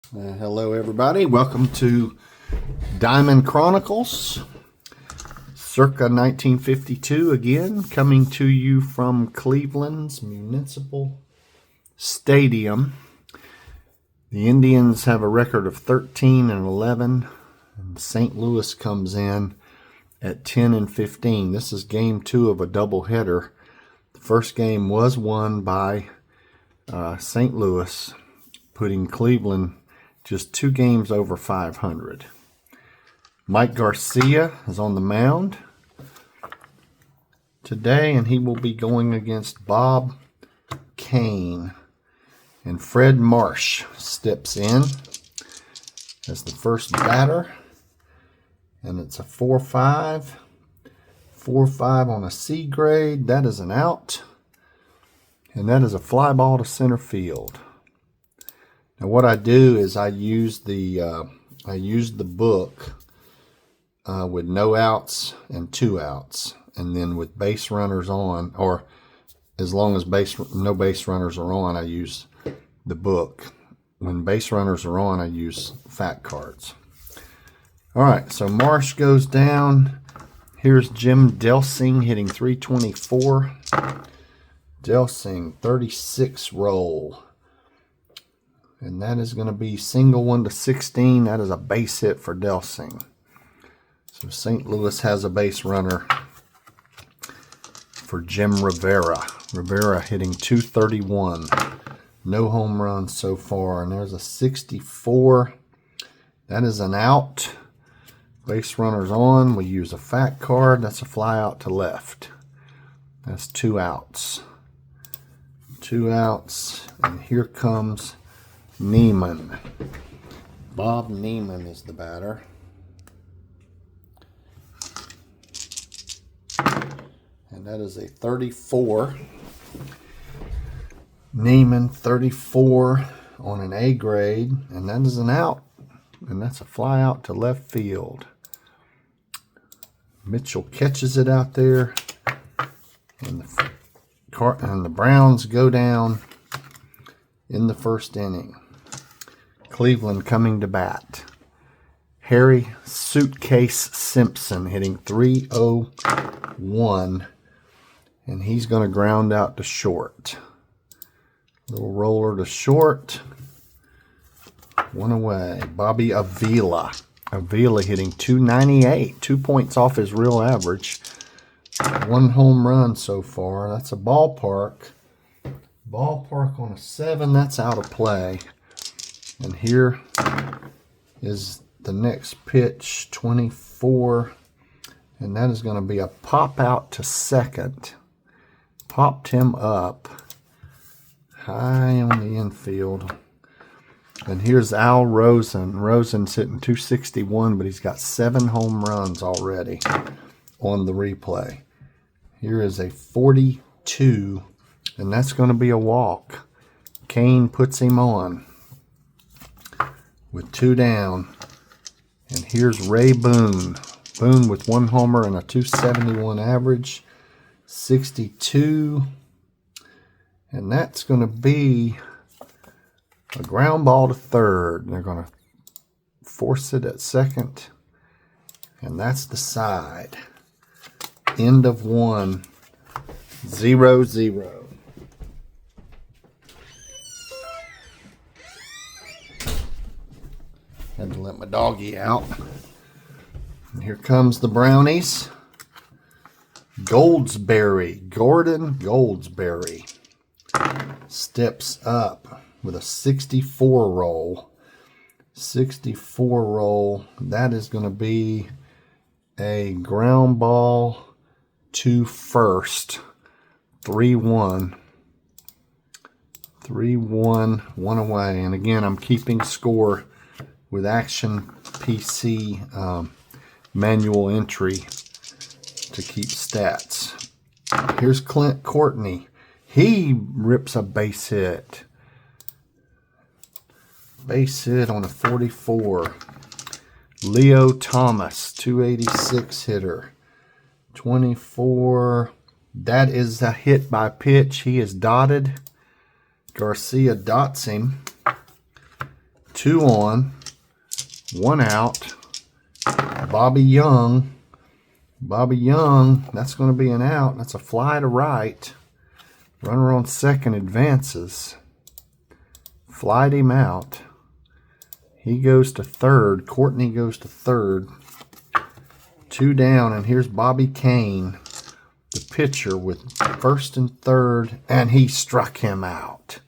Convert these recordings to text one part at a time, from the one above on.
Hello everybody, welcome to Diamond Chronicles, circa 1952 again, coming to you from Cleveland's Municipal Stadium. The Indians have a record of 13-11, and St. Louis comes in at 10-15. This is game 2 of a doubleheader. The first game was won by St. Louis, putting Cleveland just 2 games over 500. Mike Garcia is on the mound today, and he will be going against Bob Kane. And Fred Marsh steps in as the first batter. And it's a 4-5. 4-5 on a C grade. That is an out. And that is a fly ball to center field. Now what I do is I use the book with no outs and 2 outs, and then with base runners on, or as long as no base runners are on, I use the book. When base runners are on, I use fact cards. All right, so Marsh goes down. Here's Jim Delsing hitting .324. Delsing 36 roll. And that is going to be single 1 to 16. That is a base hit for Delsing. So St. Louis has a base runner for Jim Rivera. Rivera hitting .231. No home runs so far. And there's a 64. That is an out. Base runners on. We use a fact card. That's a fly out to left. That's 2 outs. 2 outs. And here comes Neiman. Bob Neiman is the batter. And that is a 34. Neiman 34 on an A grade. And that is an out. And that's a fly out to left field. Mitchell catches it out there. And the Browns go down in the first inning. Cleveland coming to bat. Harry Suitcase Simpson hitting .301. And he's going to ground out to short. Little roller to short. 1 away. Bobby Avila. Avila hitting .298. 2 points off his real average. 1 home run so far. That's a ballpark. Ballpark on a 7. That's out of play. And here is the next pitch, 24. And that is going to be a pop out to second. Popped him up high on the infield. And here's Al Rosen. Rosen's hitting .261, but he's got 7 home runs already on the replay. Here is a 42, and that's going to be a walk. Kane puts him on with 2 down. And here's Ray Boone. Boone with 1 homer and a .271 average. 62. And that's going to be a ground ball to third. They're going to force it at second. And that's the side. End of 1. 0-0. Had to let my doggy out. And here comes the Brownies. Goldsberry, Gordon Goldsberry steps up with a 64 roll. 64 roll. That is going to be a ground ball to first. 3-1. 3-1, 1 away. And again, I'm keeping score with Action PC manual entry to keep stats. Here's Clint Courtney. He rips a base hit. Base hit on a 44. Leo Thomas, 286 hitter. 24. That is a hit by pitch. He is dotted. Garcia dots him. 2 on, 1 out. Bobby Young, that's going to be an out. That's a fly to right. Runner on second advances. Flied him out. He goes to third. Courtney goes to third. 2 down, and here's Bobby Kane, the pitcher, with first and third, and he struck him out.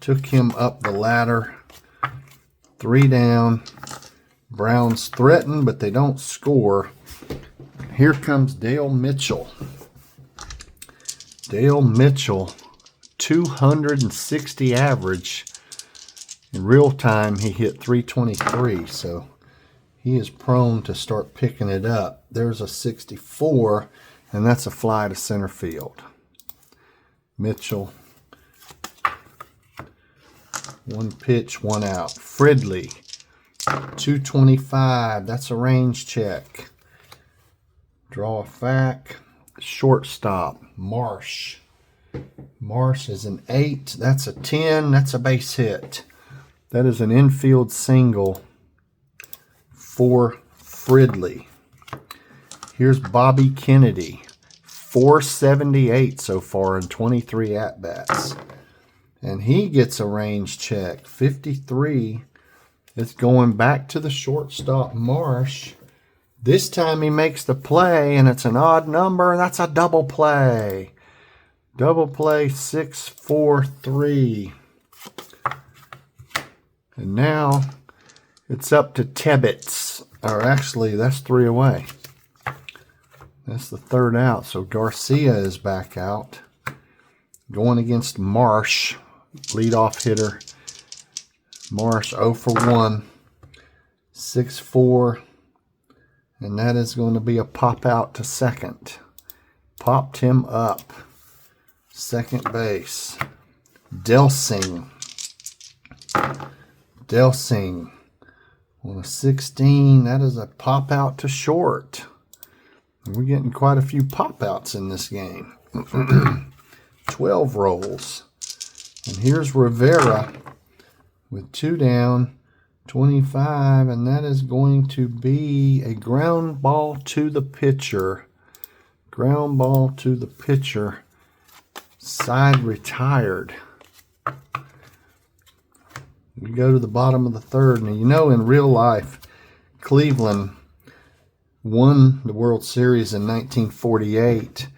Took him up the ladder. 3 down. Browns threaten, but they don't score. Here comes Dale Mitchell. Dale Mitchell, 260 average. In real time, he hit 323, so he is prone to start picking it up. There's a 64, and that's a fly to center field. Mitchell, 1 pitch, 1 out. Fridley, 225. That's a range check. Draw a fac. Shortstop, Marsh. Marsh is an 8. That's a 10. That's a base hit. That is an infield single for Fridley. Here's Bobby Kennedy. 478 so far in 23 at-bats. And he gets a range check. 53. It's going back to the shortstop, Marsh. This time he makes the play, and it's an odd number, and that's a double play. Double play, 6-4-3. And now it's up to Tebbets. Or actually, that's 3 away. That's the 3rd out. So Garcia is back out. Going against Marsh, leadoff hitter. Marsh 0 for 1. 6-4. And that is going to be a pop out to second. Popped him up. Second base. Delsing. On a 16. That is a pop out to short. And we're getting quite a few pop outs in this game. 12 rolls. And here's Rivera with 2 down. 25, and that is going to be a ground ball to the pitcher. Ground ball to the pitcher. Side retired. We go to the bottom of the 3rd. Now, you know, in real life, Cleveland won the World Series in 1948.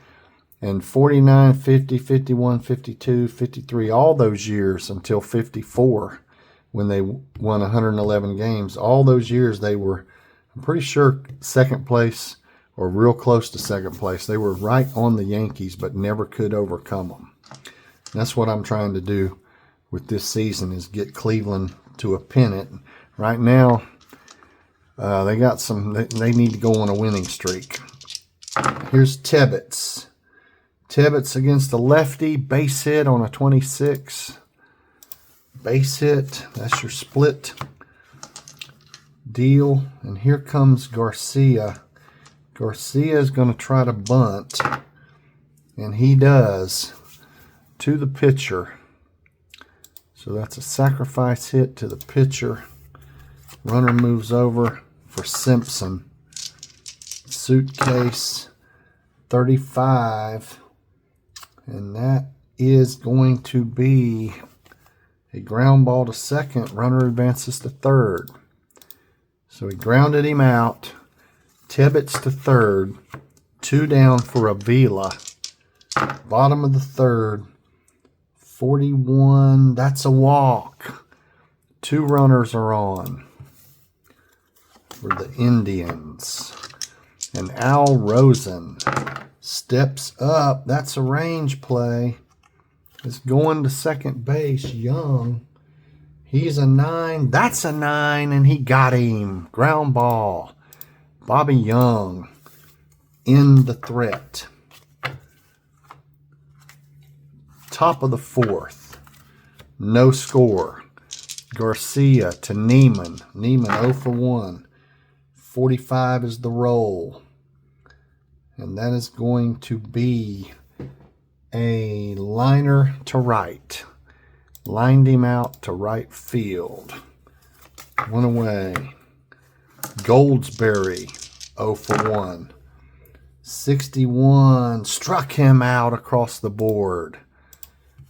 And 49, 50, 51, 52, 53, all those years until 54. When they won 111 games, all those years they were, I'm pretty sure, second place or real close to second place. They were right on the Yankees, but never could overcome them. And that's what I'm trying to do with this season, is get Cleveland to a pennant. Right now, they got some. They need to go on a winning streak. Here's Tebbets. Tebbets against the lefty, base hit on a 26. Base hit, that's your split deal. And here comes Garcia. Garcia is going to try to bunt, and he does, to the pitcher. So that's a sacrifice hit to the pitcher. Runner moves over for Simpson. Suitcase, 35. And that is going to be a ground ball to second. Runner advances to third. So he grounded him out. Tebbets to third. 2 down for Avila. Bottom of the 3rd. 41. That's a walk. 2 runners are on for the Indians. And Al Rosen steps up. That's a range play. It's going to second base. Young. He's a 9. That's a 9, and he got him. Ground ball. Bobby Young in the threat. Top of the 4th. No score. Garcia to Neiman. Neiman 0 for 1. 45 is the roll. And that is going to be a liner to right. lined him out to right field. One away. Goldsberry, 0 for 1. 61, struck him out across the board.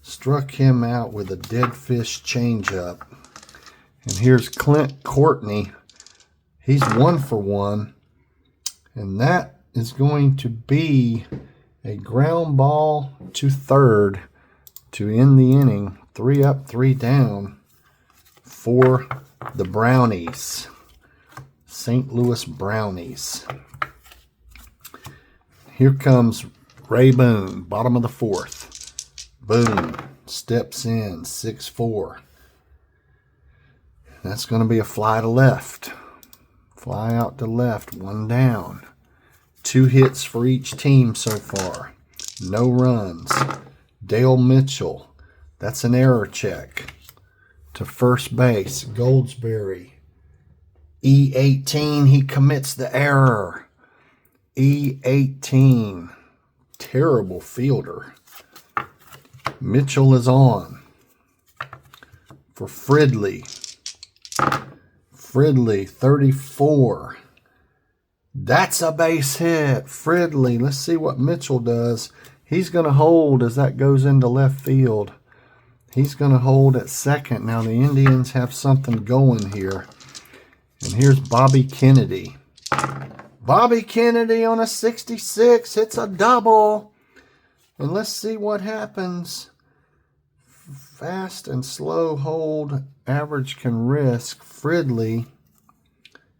Struck him out with a dead fish changeup. And here's Clint Courtney. He's 1 for 1. And that is going to be a ground ball to third to end the inning. 3 up, 3 down for the Brownies. St. Louis Brownies. Here comes Ray Boone, bottom of the 4th. Boone steps in, 6-4. That's going to be a fly to left. Fly out to left, 1 down. 2 hits for each team so far. No runs. Dale Mitchell, that's an error check. To first base, Goldsberry. E18, he commits the error. E18, terrible fielder. Mitchell is on for Fridley. Fridley, 34. That's a base hit. Fridley, let's see what Mitchell does. He's going to hold as that goes into left field. He's going to hold at second. Now the Indians have something going here. And here's Bobby Kennedy. Bobby Kennedy on a 66 hits a double. And let's see what happens. Fast and slow hold. Average can risk. Fridley.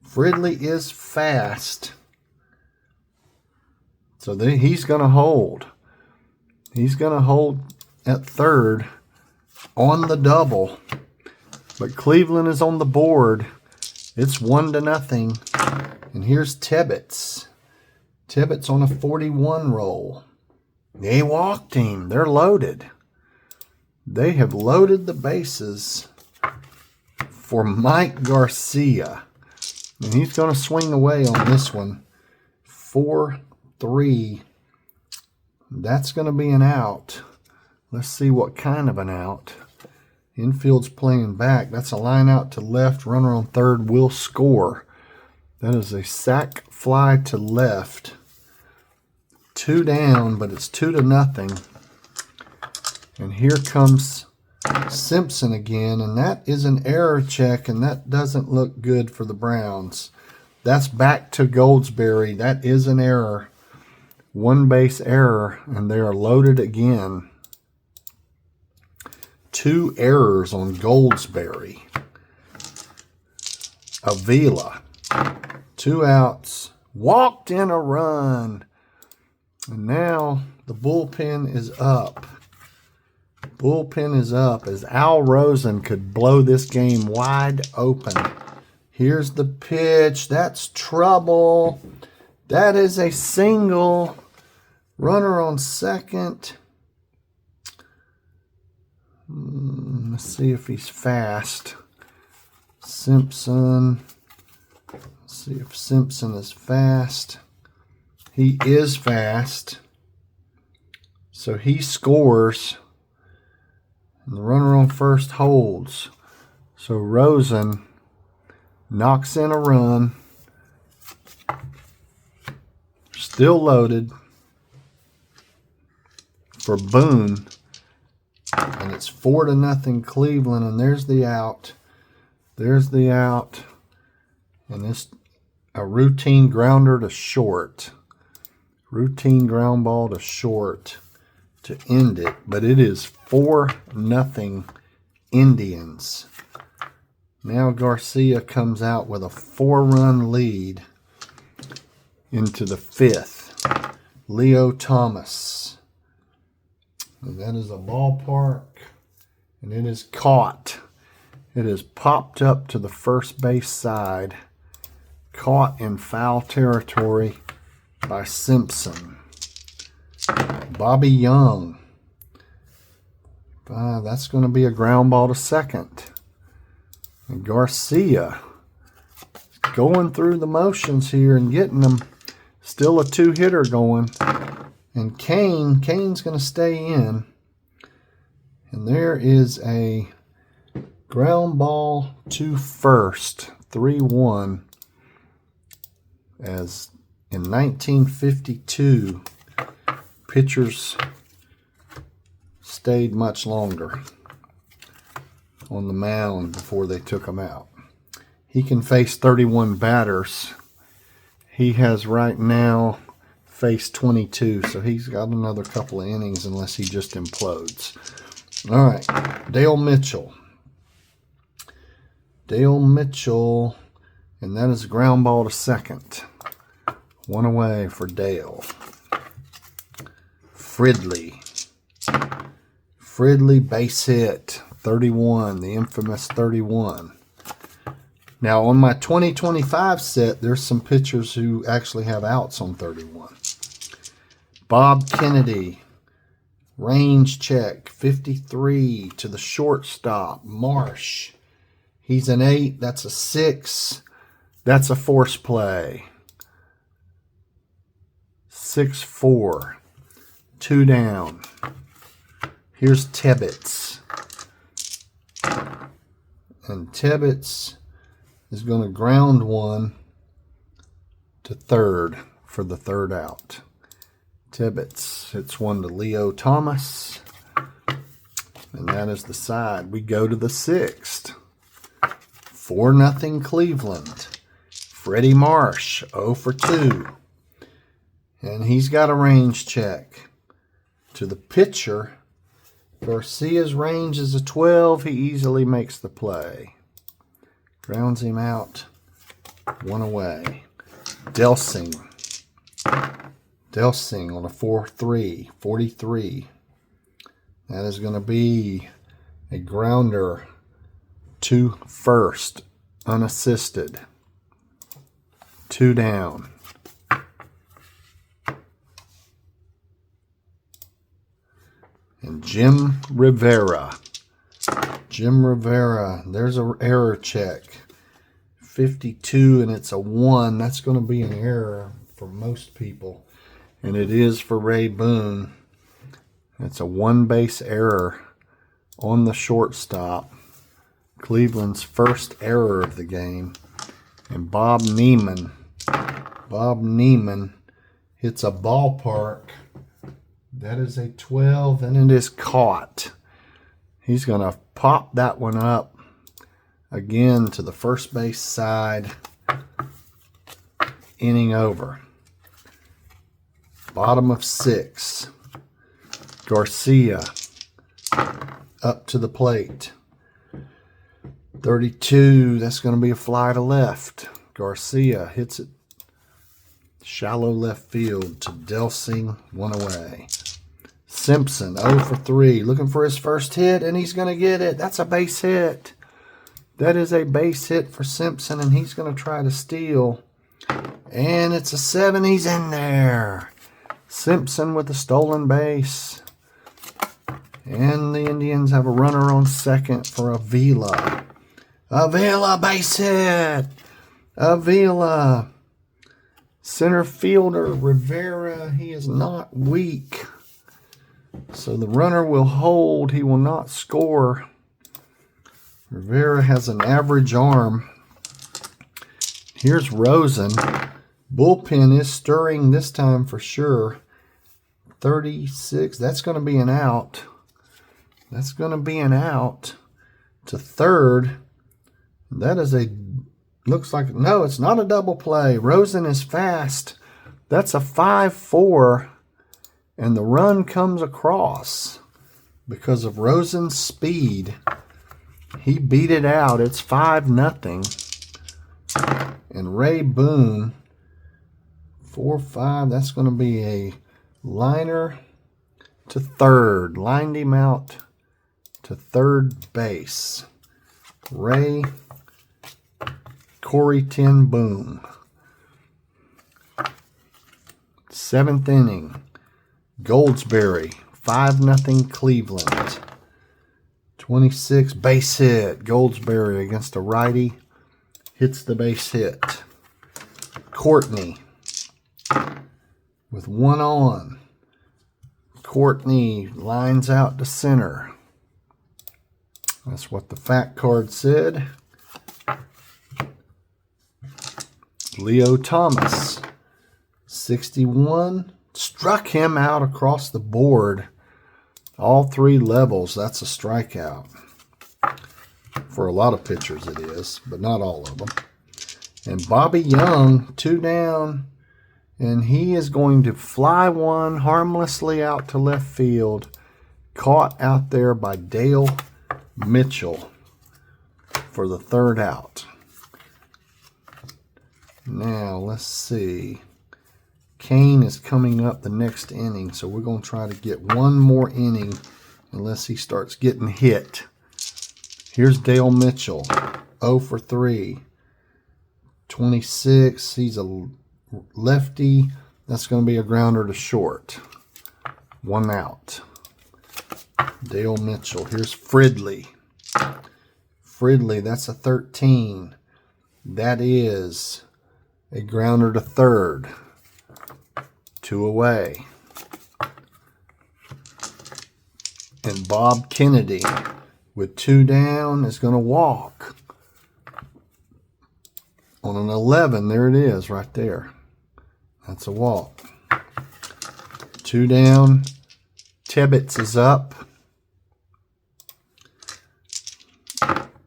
Fridley is fast. So he's going to hold. He's going to hold at third on the double. But Cleveland is on the board. It's 1-0. And here's Tibbetts. Tibbetts on a 41 roll. They walked him. They're loaded. They have loaded the bases for Mike Garcia. And he's going to swing away on this one. 4-3. That's going to be an out. Let's see what kind of an out. Infield's playing back. That's a line out to left. Runner on third will score. That is a sac fly to left. 2 down, but it's 2-0. And here comes Simpson again, and that is an error check, and that doesn't look good for the Browns. That's back to Goldsberry. That is an error. 1 base error, and they are loaded again. 2 errors on Goldsberry. Avila, 2 outs, walked in a run. And now the bullpen is up. Bullpen is up as Al Rosen could blow this game wide open. Here's the pitch. That's trouble. That is a single. Runner on second. Let's see if he's fast. Simpson. Let's see if Simpson is fast. He is fast. So he scores. And the runner on first holds. So Rosen knocks in a run. Still loaded for Boone. And it's 4-0 Cleveland. And there's the out. There's the out. And it's a routine grounder to short. Routine ground ball to short to end it. But it is 4-0 Indians. Now Garcia comes out with a 4-run lead into the 5th. Leo Thomas. And that is a ballpark. And it is caught. It is popped up to the first base side. Caught in foul territory by Simpson. Bobby Young. That's going to be a ground ball to second. And Garcia going through the motions here and getting them. Still a 2-hitter going. And Kane's going to stay in. And there is a ground ball to first, 3-1, as in 1952, pitchers stayed much longer on the mound before they took him out. He can face 31 batters. He has right now faced 22, so he's got another couple of innings unless he just implodes. All right, Dale Mitchell. Dale Mitchell, and that is a ground ball to second. 1 away for Dale. Fridley. Fridley, base hit, 31, the infamous 31. Now, on my 2025 set, there's some pitchers who actually have outs on 31. Bob Kennedy, range check, 53 to the shortstop, Marsh. He's an 8, that's a 6, that's a force play. 6-4, 2 down. Here's Tebbets. And Tebbets is going to ground one to third for the third out. Tebbets hits one to Leo Thomas. And that is the side. We go to the 6th. 4-0 Cleveland. Freddie Marsh, 0 for 2. And he's got a range check. To the pitcher, Garcia's range is a 12. He easily makes the play. Grounds him out. 1 away. Delsing. Delsing on a 4-3. 43. That is going to be a grounder to first. Unassisted. 2 down. And Jim Rivera. Jim Rivera, there's an error check. 52, and it's a 1. That's going to be an error for most people. And it is for Ray Boone. It's a 1-base error on the shortstop. Cleveland's first error of the game. And Bob Neiman hits a ballpark. That is a 12, and it is caught. He's going to pop that one up again to the first base side. Inning over. Bottom of 6. Garcia up to the plate. 32, that's going to be a fly to left. Garcia hits it shallow left field to Delsing, 1 away. Simpson, 0 for 3, looking for his first hit, and he's going to get it. That's a base hit. That is a base hit for Simpson, and he's going to try to steal. And it's a 7. He's in there. Simpson with a stolen base. And the Indians have a runner on second for Avila. Avila, base hit. Avila. Center fielder Rivera, he is not weak. So the runner will hold. He will not score. Rivera has an average arm. Here's Rosen. Bullpen is stirring this time for sure. 36. That's going to be an out. That's going to be an out to third. That is a, looks like, no, it's not a double play. Rosen is fast. That's a 5-4. And the run comes across because of Rosen's speed. He beat it out. It's 5-0. And Ray Boone, 4-5. That's going to be a liner to third. Lined him out to third base. Ray Corey Ten Boom. 7th inning. Goldsberry, 5-0 Cleveland. 26, base hit. Goldsberry against a righty. Hits the base hit. Courtney with 1 on. Courtney lines out to center. That's what the fact card said. Leo Thomas, 61. Struck him out across the board. All 3 levels. That's a strikeout. For a lot of pitchers it is, but not all of them. And Bobby Young, 2 down. And he is going to fly one harmlessly out to left field. Caught out there by Dale Mitchell for the 3rd out. Now, let's see. Kane is coming up the next inning, so we're going to try to get one more inning unless he starts getting hit. Here's Dale Mitchell, 0 for 3. 26, he's a lefty. That's going to be a grounder to short. 1 out. Dale Mitchell. Here's Fridley. Fridley, that's a 13. That is a grounder to third. 2 away. And Bob Kennedy, with 2 down, is going to walk. On an 11, there it is right there. That's a walk. 2 down. Tibbetts is up.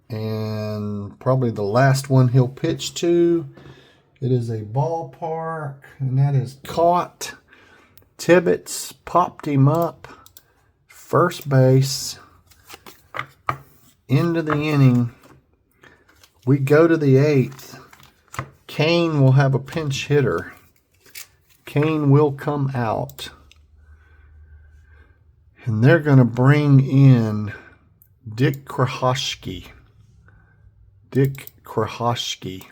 And probably the last one he'll pitch to. It is a ballpark, and that is caught. Tibbetts popped him up. First base. Into the inning. We go to the 8th. Kane will have a pinch hitter. Kane will come out. And they're going to bring in Dick Krahoski. Dick Krahoski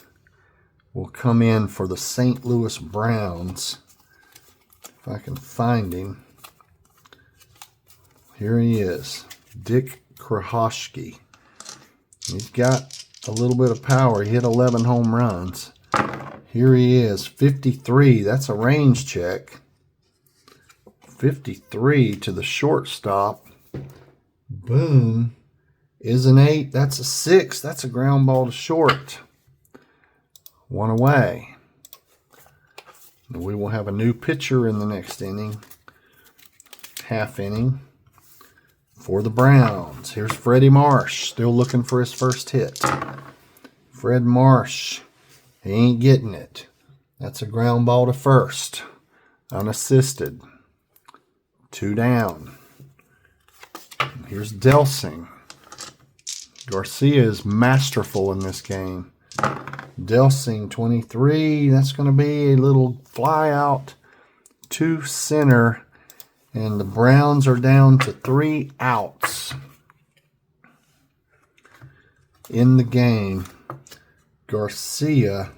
will come in for the St. Louis Browns. If I can find him. Here he is. Dick Krahoski. He's got a little bit of power. He hit 11 home runs. Here he is, 53. That's a range check. 53 to the shortstop. Boom. Is an 8. That's a 6. That's a ground ball to short. 1 away. And we will have a new pitcher in the next inning. Half inning. For the Browns. Here's Freddie Marsh. Still looking for his first hit. Fred Marsh. He ain't getting it. That's a ground ball to first. Unassisted. 2 down. Here's Delsing. Garcia is masterful in this game. Delsing, 23. That's going to be a little fly out to center. And the Browns are down to 3 outs in the game. Garcia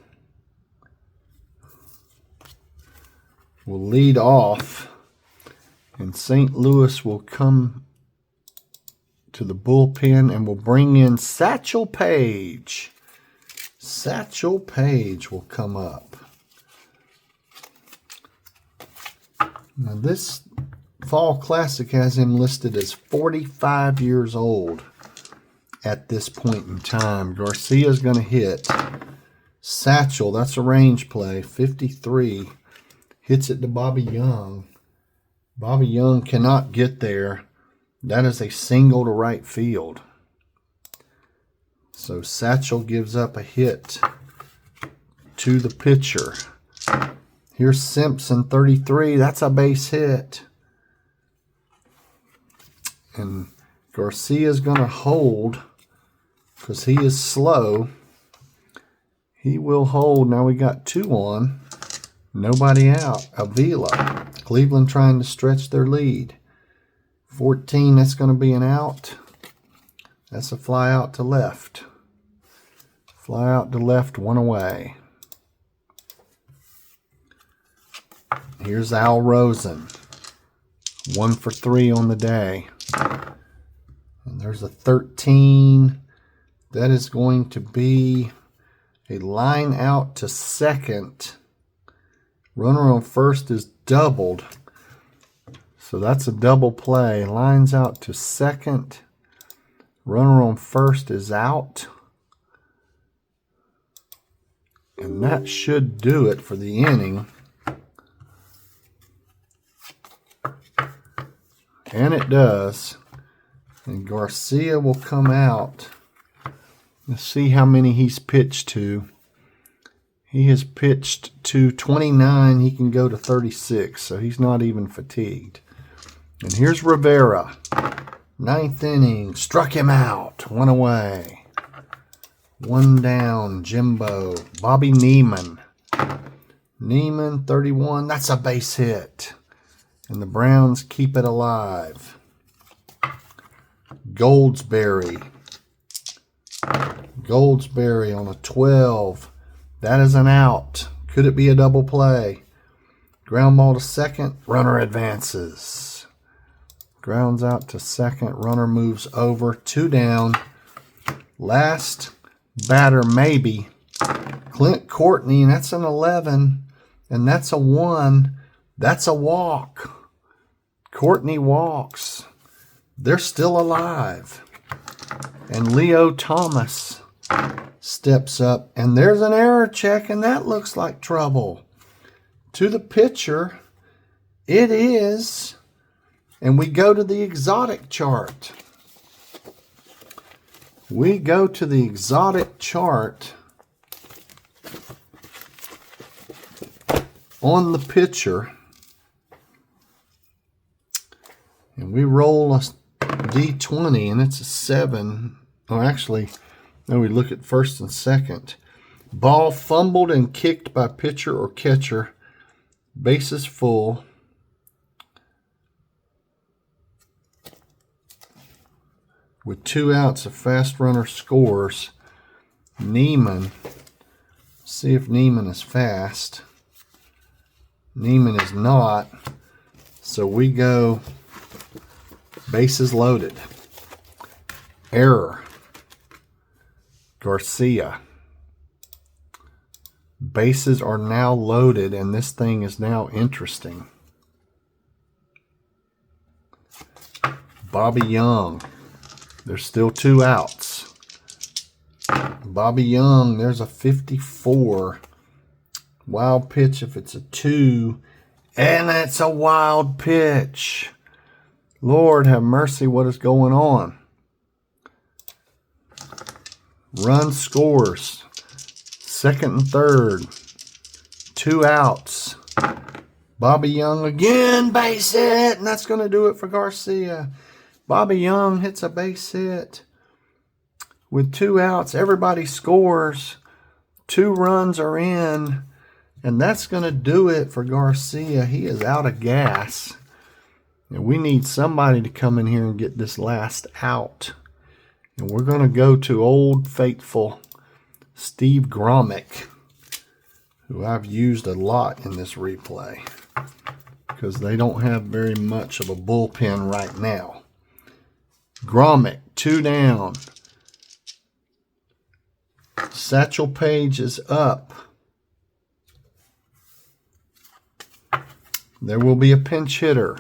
will lead off. And St. Louis will come to the bullpen and will bring in Satchel Paige. Satchel Paige will come up. Now this Fall Classic has him listed as 45 years old at this point in time. Garcia's going to hit. Satchel, that's a range play, 53. Hits it to Bobby Young. Bobby Young cannot get there. That is a single to right field. So Satchel gives up a hit to the pitcher. Here's Simpson, 33. That's a base hit. And Garcia's going to hold because he is slow. He will hold. Now we got 2 on. Nobody out. Avila. Cleveland trying to stretch their lead. 14, that's going to be an out. That's a fly out to left. Fly out to left, 1 away. Here's Al Rosen. 1 for 3 on the day. And there's a 13. That is going to be a line out to second. Runner on first is doubled. So that's a double play. Lines out to second. Runner on first is out. And that should do it for the inning. And it does. And Garcia will come out. Let's see how many he's pitched to. He has pitched to 29. He can go to 36, so he's not even fatigued. And here's Rivera. 9th inning. Struck him out. 1 away. 1 down. Jimbo. Bobby Neiman. Neiman, 31. That's a base hit. And the Browns keep it alive. Goldsberry. Goldsberry on a 12. That is an out. Could it be a double play? Ground ball to second. Runner advances. Grounds out to second. Runner moves over. 2 down. Last batter maybe. Clint Courtney, and that's an 11. And that's a 1. That's a walk. Courtney walks. They're still alive. And Leo Thomas steps up. And there's an error check, and that looks like trouble. To the pitcher, it is. And we go to the exotic chart. We go to the exotic chart on the pitcher. And we roll a D20, and it's a 7. Oh, actually, no, we look at first and second. Ball fumbled and kicked by pitcher or catcher. Bases full. With 2 outs, a fast runner scores. Neiman. See if Neiman is fast. Neiman is not. So we go bases loaded. Error. Garcia. Bases are now loaded, and this thing is now interesting. Bobby Young. There's still 2 outs. Bobby Young, there's a 54. Wild pitch if it's a 2. And it's a wild pitch. Lord have mercy, what is going on? Run scores. Second and third. 2 outs. Bobby Young again, base hit. And that's going to do it for Garcia. Bobby Young hits a base hit. With 2 outs, everybody scores. 2 runs are in. And that's going to do it for Garcia. He is out of gas. And we need somebody to come in here and get this last out. And we're going to go to old faithful Steve Gromick, who I've used a lot in this replay because they don't have very much of a bullpen right now. Gromick, 2 down. Satchel Paige is up. There will be a pinch hitter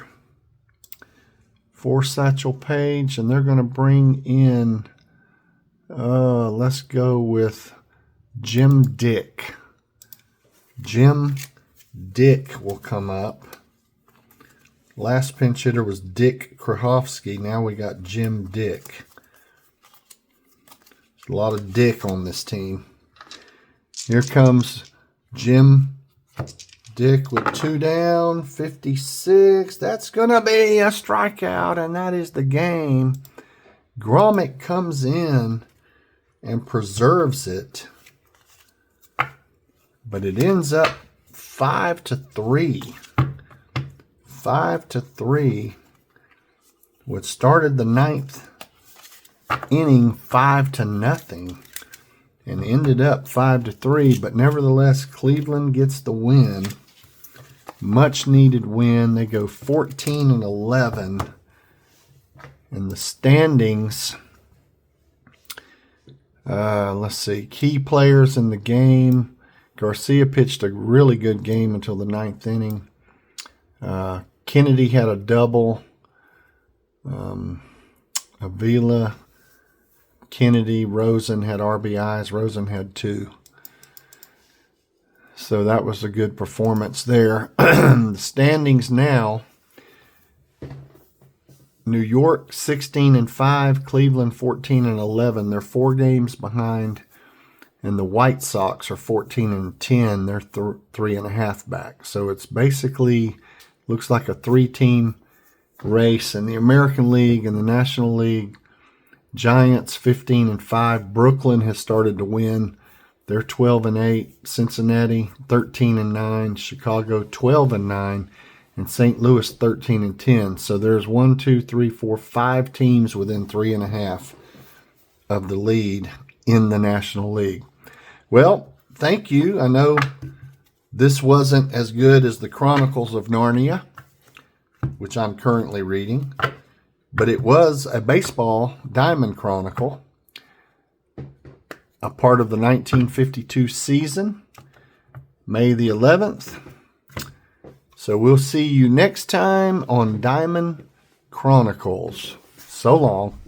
for Satchel Paige, and they're going to bring in, let's go with Jim Dick. Jim Dick will come up. Last pinch hitter was Dick Krahovsky. Now we got Jim Dick. There's a lot of Dick on this team. Here comes Jim Dick with 2 down, 56. That's going to be a strikeout, and that is the game. Gromick comes in and preserves it, but it ends up 5-3. 5-3. What started the 9th inning 5-0 and ended up 5-3, but nevertheless Cleveland gets the win. Much needed win. They go 14-11 in the standings. Let's see. Key players in the game. Garcia pitched a really good game until the 9th inning. Kennedy had a double. Avila Kennedy, Rosen had RBIs. Rosen had 2. So that was a good performance there. The standings now: New York 16-5, Cleveland 14-11. They're 4 games behind, and the White Sox are 14-10. They're 3.5 back. So it's basically looks like a 3-team race in the American League and the National League. Giants 15-5. Brooklyn has started to win. They're 12-8. Cincinnati 13-9. Chicago 12-9. And St. Louis 13-10. So there's 1, 2, 3, 4, 5 teams within 3.5 of the lead in the National League. Well, thank you. I know this wasn't as good as the Chronicles of Narnia, which I'm currently reading, but it was a baseball diamond chronicle, a part of the 1952 season, May the 11th. So we'll see you next time on Diamond Chronicles. So long.